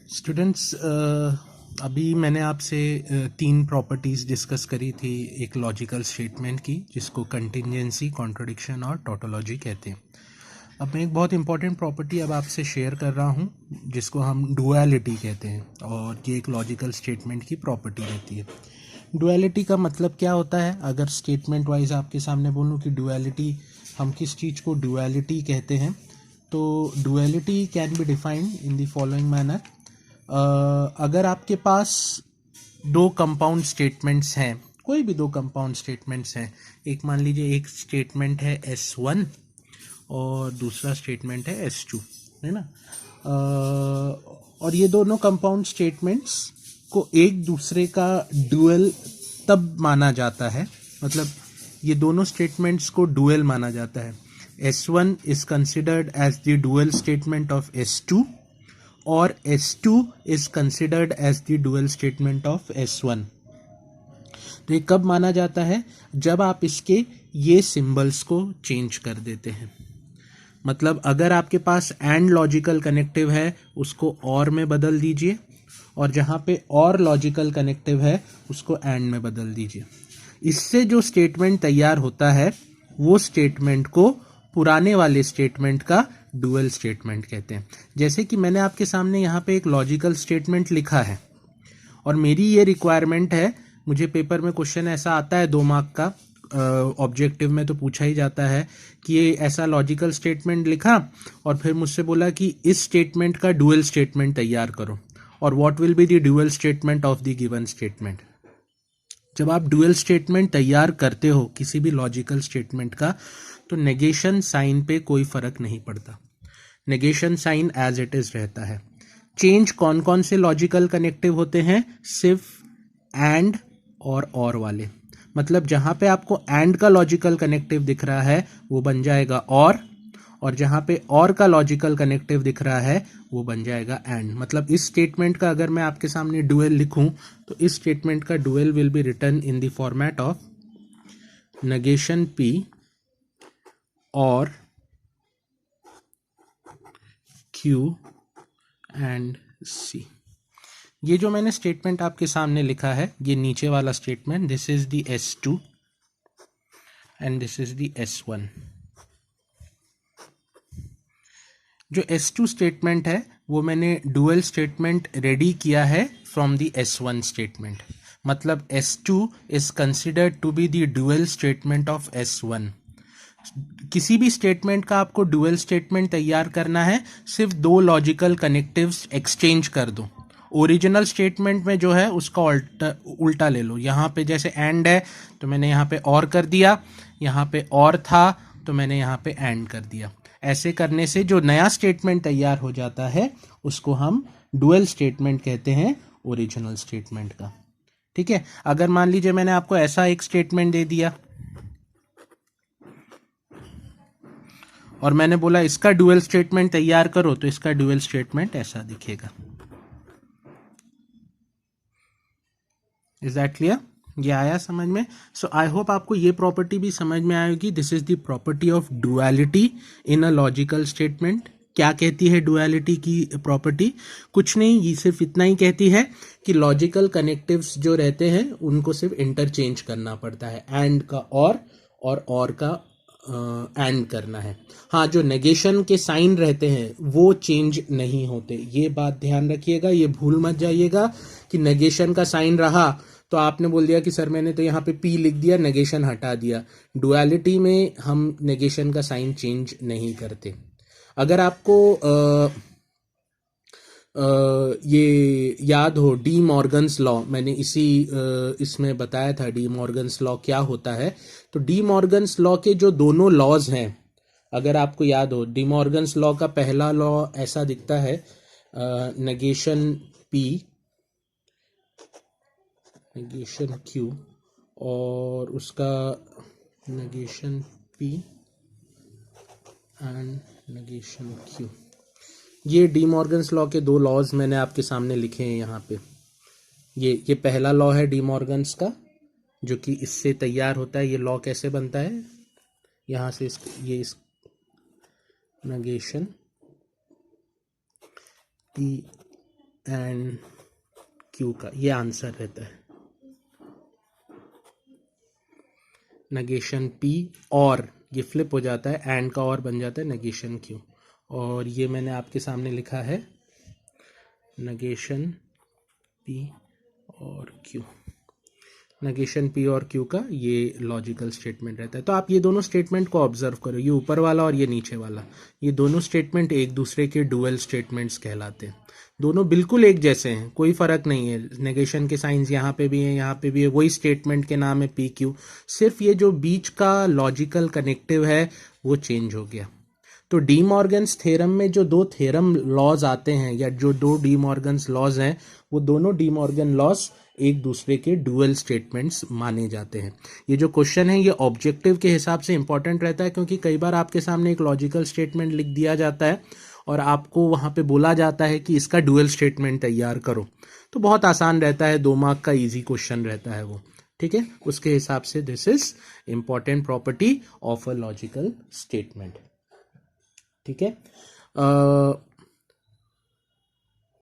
Students, अभी मैंने आपसे तीन प्रॉपर्टीज़ डिस्कस करी थी एक लॉजिकल स्टेटमेंट की, जिसको कंटिंजेंसी, कॉन्ट्रडिक्शन और टोटोलॉजी कहते हैं। अब मैं एक बहुत इंपॉर्टेंट प्रॉपर्टी अब आपसे शेयर कर रहा हूँ, जिसको हम डुअलिटी कहते हैं, और ये एक लॉजिकल स्टेटमेंट की प्रॉपर्टी रहती है। डुअलिटी का मतलब क्या होता है? अगर स्टेटमेंट वाइज आपके सामने बोलूँ कि डुअलिटी, हम किस चीज़ को डुअलिटी कहते हैं, तो duality can be defined in the following manner. अगर आपके पास दो कंपाउंड स्टेटमेंट्स हैं, कोई भी दो कंपाउंड स्टेटमेंट्स हैं, एक मान लीजिए एक स्टेटमेंट है S1 और दूसरा स्टेटमेंट है S2, है ना। और ये दोनों कंपाउंड स्टेटमेंट्स को एक दूसरे का डुअल तब माना जाता है, मतलब ये दोनों स्टेटमेंट्स को डुअल माना जाता है। S1 is considered as the dual statement of S2 और S2 is considered as the dual statement of S1। तो ये कब माना जाता है? जब आप इसके ये सिंबल्स को चेंज कर देते हैं। मतलब अगर आपके पास एंड लॉजिकल कनेक्टिव है, उसको और में बदल दीजिए, और जहाँ पे और लॉजिकल कनेक्टिव है उसको एंड में बदल दीजिए। इससे जो स्टेटमेंट तैयार होता है वो स्टेटमेंट को पुराने वाले स्टेटमेंट का डुअल स्टेटमेंट कहते हैं। जैसे कि मैंने आपके सामने यहाँ पे एक लॉजिकल स्टेटमेंट लिखा है, और मेरी ये रिक्वायरमेंट है, मुझे पेपर में क्वेश्चन ऐसा आता है 2 मार्क का, ऑब्जेक्टिव में तो पूछा ही जाता है कि ये ऐसा लॉजिकल स्टेटमेंट लिखा और फिर मुझसे बोला कि इस स्टेटमेंट का डुअल स्टेटमेंट तैयार करो, और what will be the dual statement of the given statement. जब आप डुअल स्टेटमेंट तैयार करते हो किसी भी लॉजिकल स्टेटमेंट का, तो नेगेशन साइन पे कोई फर्क नहीं पड़ता, negation sign as it is रहता है। चेंज कौन कौन से लॉजिकल कनेक्टिव होते हैं? सिर्फ एंड और वाले। मतलब जहां पे आपको एंड का लॉजिकल कनेक्टिव दिख रहा है वो बन जाएगा और जहां पे और का लॉजिकल कनेक्टिव दिख रहा है वो बन जाएगा एंड। मतलब इस स्टेटमेंट का अगर मैं आपके सामने डुअल लिखूं, तो इस स्टेटमेंट का dual will be written in the format of negation P और Q एंड C। ये जो मैंने स्टेटमेंट आपके सामने लिखा है, ये नीचे वाला statement, this is the S2 and this is the S1। जो S2 स्टेटमेंट है वो मैंने डुअल स्टेटमेंट रेडी किया है फ्रॉम द S1 स्टेटमेंट। मतलब S2 is considered to be the dual statement of S1। किसी भी स्टेटमेंट का आपको डुअल स्टेटमेंट तैयार करना है, सिर्फ दो लॉजिकल कनेक्टिव्स एक्सचेंज कर दो। ओरिजिनल स्टेटमेंट में जो है उसका उल्टा ले लो। यहाँ पे जैसे एंड है तो मैंने यहाँ पे और कर दिया, यहाँ पे और था तो मैंने यहाँ पे एंड कर दिया। ऐसे करने से जो नया स्टेटमेंट तैयार हो जाता है उसको हम डुअल स्टेटमेंट कहते हैं ओरिजिनल स्टेटमेंट का। ठीक है। अगर मान लीजिए मैंने आपको ऐसा एक स्टेटमेंट दे दिया और मैंने बोला इसका डुअल स्टेटमेंट तैयार करो, तो इसका डुअल स्टेटमेंट ऐसा दिखेगा। Is that clear? ये आया समझ में? सो आई होप आपको ये प्रॉपर्टी भी समझ में आएगी। This is the property of duality in a logical statement. क्या कहती है डुअलिटी की प्रॉपर्टी? कुछ नहीं, ये सिर्फ इतना ही कहती है कि लॉजिकल कनेक्टिव्स जो रहते हैं उनको सिर्फ इंटरचेंज करना पड़ता है, एंड का और का एंड करना है। हाँ, जो नेगेशन के साइन रहते हैं वो चेंज नहीं होते, ये बात ध्यान रखिएगा, ये भूल मत जाइएगा कि नेगेशन का साइन रहा तो आपने बोल दिया कि सर मैंने तो यहाँ पे P लिख दिया, नेगेशन हटा दिया। डुअलिटी में हम नेगेशन का साइन चेंज नहीं करते। अगर आपको ये याद हो डी मॉर्गन्स लॉ, मैंने इसमें बताया था डी मॉर्गन्स लॉ क्या होता है। तो डी मॉर्गन्स लॉ के जो दोनों लॉज हैं, अगर आपको याद हो, डी मॉर्गन्स लॉ का पहला लॉ ऐसा दिखता है, नेगेशन P नेगेशन Q, और उसका negation P and negation Q। ये डी मॉर्गन्स लॉ के दो लॉज मैंने आपके सामने लिखे हैं यहाँ पे। ये पहला लॉ है डी मॉर्गन्स का, जो कि इससे तैयार होता है। ये लॉ कैसे बनता है? यहाँ से इस नेगेशन P एंड क्यू का, ये आंसर रहता है। नेगेशन पी और ये फ्लिप हो जाता है, एंड का और बन जाता है नेगेशन क्यू। और ये मैंने आपके सामने लिखा है नेगेशन पी और क्यू। नेगेशन पी और क्यू का ये लॉजिकल स्टेटमेंट रहता है। तो आप ये दोनों स्टेटमेंट को ऑब्जर्व करो, ये ऊपर वाला और ये नीचे वाला, ये दोनों स्टेटमेंट एक दूसरे के डुअल स्टेटमेंट्स कहलाते हैं। दोनों बिल्कुल एक जैसे हैं, कोई फर्क नहीं है। नेगेशन के साइंस यहाँ पे भी है, यहाँ पे भी है, वही स्टेटमेंट के नाम है पी क्यू, सिर्फ ये जो बीच का लॉजिकल कनेक्टिव है वो चेंज हो गया। तो डी मॉर्गन्स थ्योरम में जो दो थ्योरम लॉज आते हैं, या जो दो डी मॉर्गन्स लॉज हैं, वो दोनों डी मॉर्गन लॉज एक दूसरे के डुअल स्टेटमेंट्स माने जाते हैं। ये जो क्वेश्चन है ये ऑब्जेक्टिव के हिसाब से इंपॉर्टेंट रहता है, क्योंकि कई बार आपके सामने एक लॉजिकल स्टेटमेंट लिख दिया जाता है और आपको वहां पे बोला जाता है कि इसका डुअल स्टेटमेंट तैयार करो, तो बहुत आसान रहता है, 2 मार्क का इजी क्वेश्चन रहता है वो, ठीक है। उसके हिसाब से this is important property of a logical statement, ठीक है।